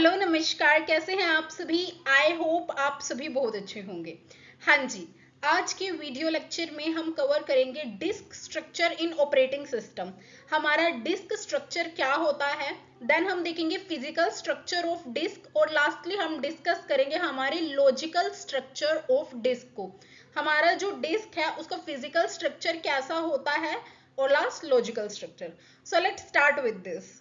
Hello नमस्कार, कैसे हैं आप सभी। आई होप आप सभी बहुत अच्छे होंगे। हाँ जी, आज के वीडियो लेक्चर में हम कवर करेंगे disk structure in operating system. हमारा डिस्क स्ट्रक्चर क्या होता है, देन हम देखेंगे फिजिकल स्ट्रक्चर ऑफ डिस्क और लास्टली हम डिस्कस करेंगे हमारे लॉजिकल स्ट्रक्चर ऑफ डिस्क को। हमारा जो डिस्क है उसका फिजिकल स्ट्रक्चर कैसा होता है और last logical structure. So let's start with this.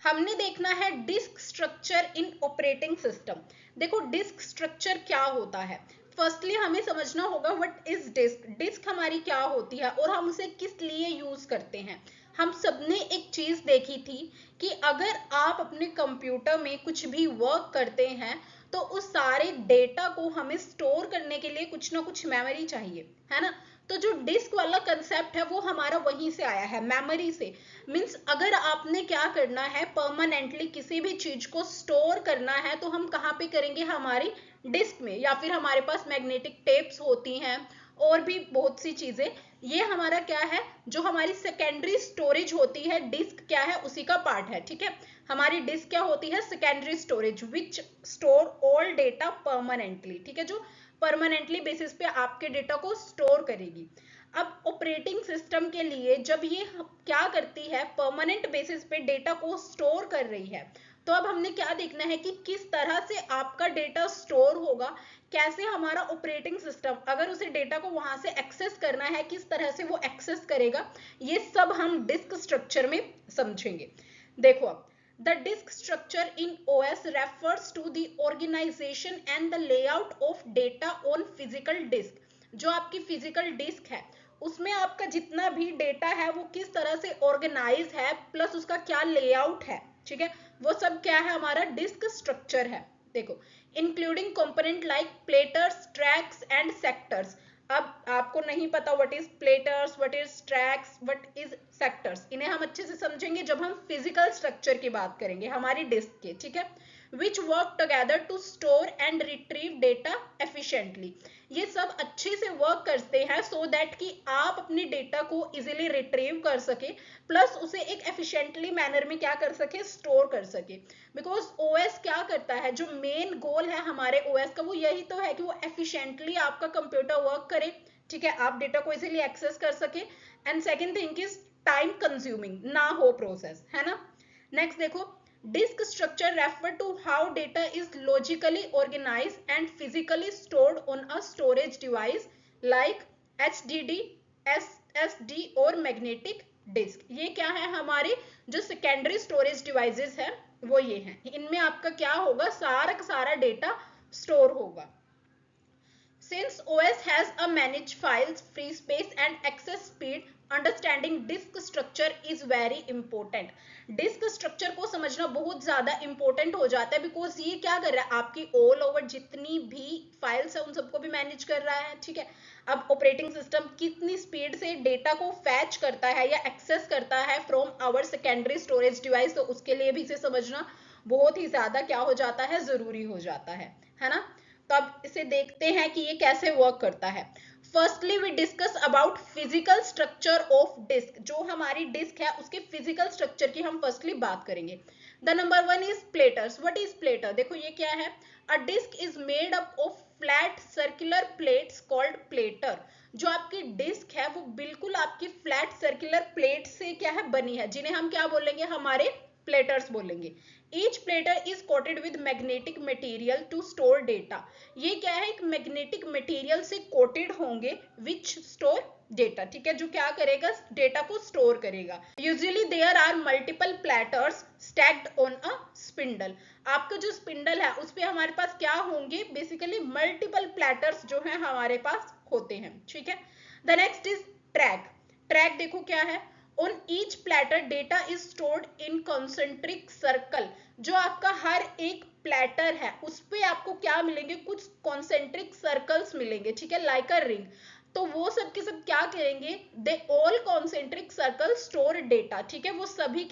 हमने देखना है disk structure in operating system. देखो डिस्क स्ट्रक्चर क्या होता है। फर्स्टली हमें समझना होगा व्हाट इज डिस्क। डिस्क हमारी क्या होती है और हम उसे किस लिए यूज करते हैं। हम सबने एक चीज देखी थी कि अगर आप अपने कंप्यूटर में कुछ भी वर्क करते हैं तो उस सारे डेटा को हमें स्टोर करने के लिए कुछ ना कुछ मेमोरी चाहिए, है ना। तो जो डिस्क वाला कंसेप्ट है वो हमारा वहीं से आया है, मेमोरी से। मीन्स अगर आपने क्या करना है, परमानेंटली किसी भी चीज को स्टोर करना है तो हम कहाँ पे करेंगे, हमारी डिस्क में, या फिर हमारे पास मैग्नेटिक टेप्स होती हैं और भी बहुत सी चीजें। ये हमारा क्या है, जो हमारी सेकेंडरी स्टोरेज होती है, डिस्क क्या है उसी का पार्ट है, ठीक है। हमारी डिस्क क्या होती है, सेकेंडरी स्टोरेज विच स्टोर ऑल डेटा परमानेंटली, ठीक है, जो परमानेंटली बेसिस पे आपके डेटा को स्टोर करेगी। अब ऑपरेटिंग सिस्टम के लिए जब ये क्या करती है, परमानेंट बेसिस पे डेटा को स्टोर कर रही है, तो अब हमने क्या देखना है कि किस तरह से आपका डेटा स्टोर होगा, कैसे हमारा ऑपरेटिंग सिस्टम अगर उसे डेटा को वहां से एक्सेस करना है किस तरह से वो एक्सेस करेगा, ये सब हम डिस्क स्ट्रक्चर में समझेंगे। देखो अब the disk structure in OS refers to the organization and the layout of data on physical disk। जो आपकी फिजिकल डिस्क है उसमें आपका जितना भी डेटा है वो किस तरह से ऑर्गेनाइज है, प्लस उसका क्या लेआउट है, ठीक है, वो सब क्या है, हमारा डिस्क स्ट्रक्चर है। देखो including component like platters, tracks and sectors. अब आपको नहीं पता what is platters, what is tracks, what is sectors, इन्हें हम अच्छे से समझेंगे जब हम फिजिकल स्ट्रक्चर की बात करेंगे हमारी डिस्क के, ठीक है। Which work together to store and retrieve data efficiently. ये सब अच्छे से वर्क करते हैं सो दैट कि आप अपने डेटा को इजीली रिट्रीव कर सके, प्लस उसे एक एफिशिएंटली मैनर में क्या कर सके, स्टोर कर सके। बिकॉज ओएस क्या करता है, जो मेन गोल है हमारे ओएस का वो यही तो है कि वो एफिशिएंटली आपका कंप्यूटर वर्क करे, ठीक है, आप डेटा को इजीली एक्सेस कर सके। And second thing is time consuming ना हो प्रोसेस, है ना। नेक्स्ट देखो disk structure refer to how data is logically organized and physically stored on a storage device like HDD, SSD और magnetic disk। ये क्या है, हमारे जो सेकेंडरी स्टोरेज डिवाइसेस है वो ये हैं। इनमें आपका क्या होगा, सारा का सारा डेटा स्टोर होगा। Since OS has a managed files, free space and access speed, understanding disk structure is very important। Disk structure को समझना बहुत ज्यादा इंपॉर्टेंट हो जाता है, बिकॉज ये क्या कर रहा है, आपकी ऑल ओवर जितनी भी फाइल्स है उन सबको भी मैनेज कर रहा है, ठीक है। अब ऑपरेटिंग सिस्टम कितनी स्पीड से डेटा को फैच करता है या एक्सेस करता है from our secondary storage device, तो उसके लिए भी इसे समझना बहुत ही ज्यादा क्या हो जाता है, जरूरी हो जाता है ना। तो अब इसे देखते हैं कि ये कैसे वर्क करता है। Firstly we discuss about physical structure of disk. जो हमारी डिस्क है उसके फिजिकल स्ट्रक्चर की हम फर्स्टली बात करेंगे। The number one is platters. What is platter, देखो ये क्या है, a disk is made up of flat circular plates called platter. जो आपकी डिस्क है वो बिल्कुल आपकी फ्लैट सर्कुलर प्लेट से क्या है, बनी है, जिन्हें हम क्या बोलेंगे, हमारे प्लेटर्स बोलेंगे। Each platter is coated with magnetic material to store data। ये क्या है, एक मैग्नेटिक मटेरियल से कोटेड होंगे विच स्टोर डेटा, ठीक है, जो क्या करेगा, डेटा को स्टोर करेगा। Usually there are multiple platters stacked on a spindle. आपका जो स्पिंडल है उस पे हमारे पास क्या होंगे, बेसिकली मल्टीपल प्लेटर्स जो है हमारे पास होते हैं, ठीक है। The next is track. Track देखो क्या है, on each platter data is stored in concentric circle। जो आपका हर एक प्लेटर है उस पे आपको क्या मिलेंगे, कुछ कॉन्सेंट्रिक सर्कल्स मिलेंगे, ठीक है, लाइक अ रिंग। तो वो सब के सब क्या करेंगे, they all concentric circle store data, ठीक है, वो सभी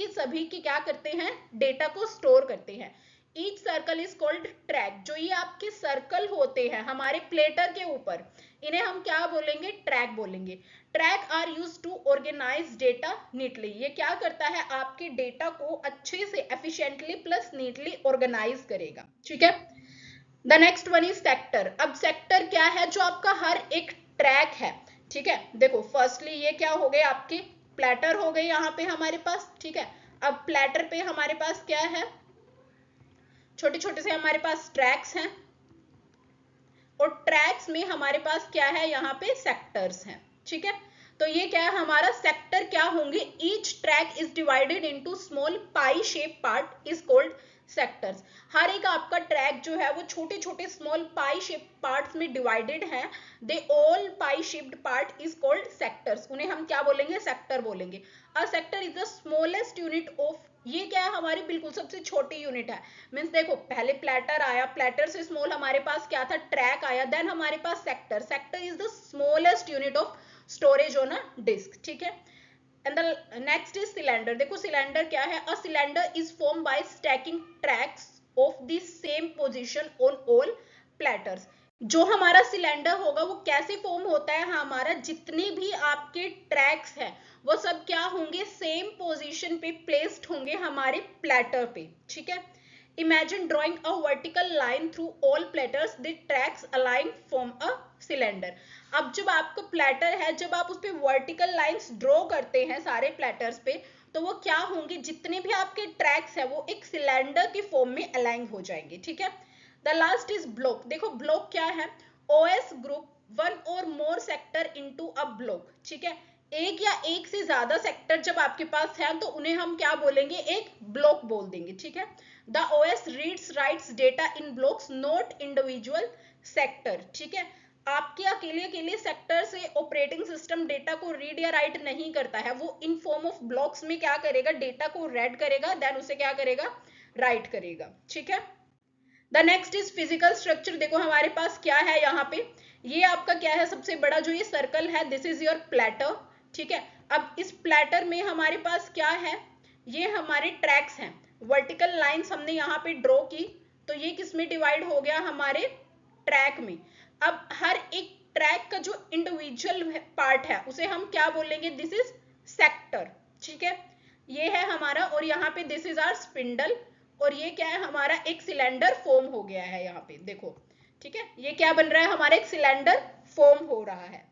के क्या करते हैं, डेटा को स्टोर करते हैं। Each circle is called track. जो ये आपके सर्कल होते हैं हमारे प्लेटर के ऊपर, इन्हें हम क्या बोलेंगे, ट्रैक बोलेंगे। Track are use to organize data neatly. ये क्या करता है, आपके डेटा को अच्छे से एफिशिएंटली प्लस नीटली ऑर्गेनाइज करेगा, ठीक है। The next one is sector. अब सेक्टर क्या है, जो आपका हर एक ट्रैक है, ठीक है। देखो फर्स्टली ये क्या हो गए, आपके प्लेटर हो गए यहाँ पे हमारे पास, ठीक है। अब प्लेटर पे हमारे पास क्या है, छोटे छोटे से हमारे पास ट्रैक्स हैं, और ट्रैक्स में हमारे पास क्या है, यहाँ पे सेक्टर्स हैं, ठीक है। तो ये क्या है, हमारा सेक्टर क्या होंगे, each track is divided into small pie shape part is called sectors. हर एक आपका ट्रैक जो है वो छोटे छोटे स्मॉल पाई शेप पार्ट्स में डिवाइडेड है। They all pie shaped part is called sectors. उन्हें हम क्या बोलेंगे, सेक्टर बोलेंगे। A sector is the smallest unit of, ये क्या है, हमारी बिल्कुल सबसे छोटी यूनिट है। मीन्स देखो पहले प्लेटर आया, प्लेटर से स्मॉल हमारे पास क्या था, ट्रैक आया, देन हमारे पास sector. Sector is the smallest unit of storage on a disk, ठीक है। And the next is cylinder. देखो सिलेंडर क्या है, a cylinder is form by stacking tracks of the same position on all platters. जो हमारा cylinder होगा वो कैसे फॉर्म होता है, हमारा जितने भी आपके ट्रैक्स हैं वो सब क्या होंगे, सेम पोजीशन पे प्लेस्ड होंगे हमारे प्लेटर पे, ठीक है। Imagine drawing a vertical line through all platters, the tracks align form a cylinder. अब जब आपका प्लेटर है, जब आप उस पे वर्टिकल लाइंस ड्रॉ करते हैं सारे प्लेटर्स पे, तो वो क्या होंगे, जितने भी आपके ट्रैक्स है वो एक सिलेंडर के फॉर्म में अलाइन हो जाएंगे, ठीक है। The last is block. देखो ब्लॉक क्या है, ओएस ग्रुप वन और मोर सेक्टर इनटू अ ब्लॉक, ठीक है। एक या एक से ज्यादा सेक्टर जब आपके पास है तो उन्हें हम क्या बोलेंगे, एक ब्लॉक बोल देंगे, ठीक है। The OS reads rights data in blocks, not individual sector, ठीक है। आपके अकेले अकेले सेक्टर से ऑपरेटिंग सिस्टम डेटा को रीड या राइट नहीं करता है, वो इन फॉर्म ऑफ ब्लॉक्स में क्या करेगा, डेटा को रीड करेगा, देन उसे क्या करेगा, राइट करेगा, ठीक है। The next is physical structure. देखो हमारे पास क्या है यहाँ पे, ये आपका क्या है, सबसे बड़ा जो ये सर्कल है, दिस इज योर प्लेटर, ठीक है। अब इस प्लेटर में हमारे पास क्या है, ये हमारे ट्रैक्स हैं, वर्टिकल लाइंस हमने यहाँ पे ड्रॉ की, तो ये किस में डिवाइड हो गया, हमारे ट्रैक में। अब हर एक ट्रैक का जो इंडिविजुअल पार्ट है उसे हम क्या बोलेंगे, दिस इज सेक्टर, ठीक है। ये है हमारा, और यहाँ पे दिस इज आवर स्पिंडल, और ये क्या है, हमारा एक सिलेंडर फॉर्म हो गया है यहाँ पे, देखो, ठीक है। ये क्या बन रहा है, हमारा एक सिलेंडर फॉर्म हो रहा है।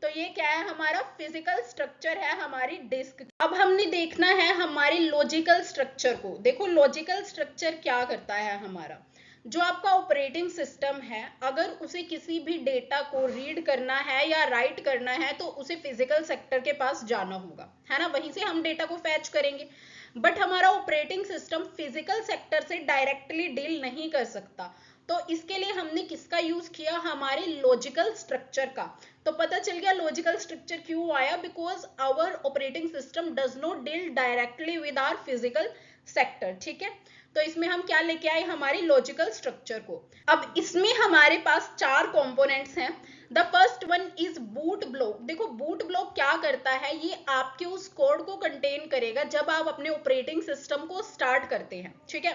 तो ये क्या है, हमारा फिजिकल स्ट्रक्चर है हमारी डिस्क। अब हमने देखना है हमारे लॉजिकल स्ट्रक्चर को। देखो लॉजिकल स्ट्रक्चर क्या करता है, हमारा जो आपका ऑपरेटिंग सिस्टम है, अगर उसे किसी भी डेटा को रीड करना है या राइट करना है तो उसे फिजिकल सेक्टर के पास जाना होगा, है ना, वहीं से हम डेटा को फैच करेंगे। बट हमारा ऑपरेटिंग सिस्टम फिजिकल सेक्टर से डायरेक्टली डील नहीं कर सकता, तो इसके लिए हमने किसका यूज किया, हमारे लॉजिकल स्ट्रक्चर का। तो पता चल गया लॉजिकल स्ट्रक्चर क्यों आया, because our operating system does not deal directly with our physical sector, ठीक है। तो इसमें हम क्या लेके आए, हमारी लॉजिकल स्ट्रक्चर को। अब इसमें हमारे पास 4 कंपोनेंट्स हैं। The first one is boot block. देखो बूट ब्लॉक क्या करता है, ये आपके उस कोड को कंटेन करेगा जब आप अपने ऑपरेटिंग सिस्टम को स्टार्ट करते हैं, ठीक है।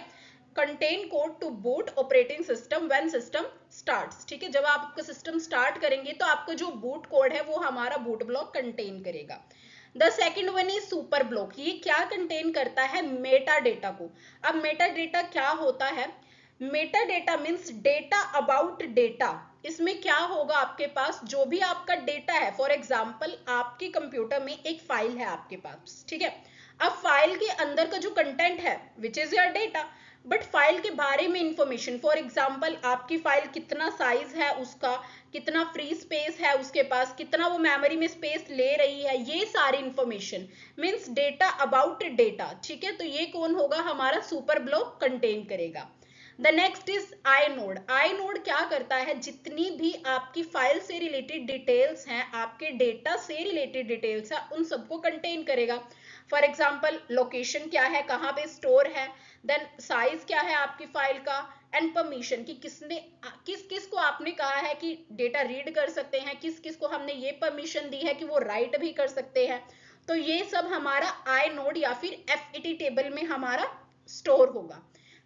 Contain code to boot operating system when system starts, ठीक है। जब आप आपका सिस्टम स्टार्ट करेंगे तो आपका जो बूट कोड है वो हमारा बूट ब्लॉक कंटेन करेगा। The second one is super block. ये क्या कंटेन करता है, मेटा डेटा को। अब मेटा डेटा क्या होता है, Meta data means data about data. इसमें क्या होगा, आपके पास जो भी आपका डेटा है, फॉर एग्जाम्पल आपके कंप्यूटर में एक फाइल है आपके पास, ठीक है। अब फाइल के अंदर का जो कंटेंट है which is your data, but file के बारे में इंफॉर्मेशन, फॉर एग्जाम्पल आपकी फाइल कितना साइज है उसका, कितना फ्री स्पेस है उसके पास, कितना वो मेमोरी में स्पेस ले रही है, ये सारी information means data about data, ठीक है। तो ये कौन होगा, हमारा सुपर ब्लॉक कंटेन करेगा। The next is I node. I node क्या करता है, जितनी भी आपकी फाइल से रिलेटेड डिटेल्स हैं, आपके डेटा से रिलेटेड डिटेल्स है, उन सबको कंटेन करेगा। फॉर एग्जाम्पल लोकेशन क्या है, कहाँ पे स्टोर है, देन साइज क्या है आपकी फाइल का, एंड परमिशन कि किसने किस किस को आपने कहा है कि डेटा रीड कर सकते हैं, किस किस को हमने ये परमिशन दी है कि वो राइट भी कर सकते हैं। तो ये सब हमारा आई नोड या फिर एफईटी टेबल में हमारा स्टोर होगा।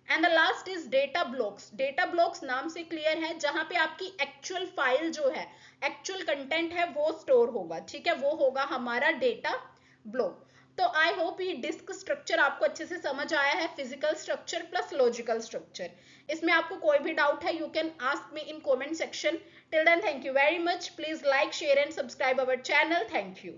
And the last is data blocks. Data blocks नाम से क्लियर है, जहां पे आपकी एक्चुअल फाइल जो है, एक्चुअल कंटेंट है वो स्टोर होगा, ठीक है, वो होगा हमारा डेटा ब्लॉक। तो आई होप ये डिस्क स्ट्रक्चर आपको अच्छे से समझ आया है, physical structure plus logical structure. इसमें आपको कोई भी डाउट है, you can ask me in comment section. Till then thank you very much, please like share and subscribe our channel, thank you.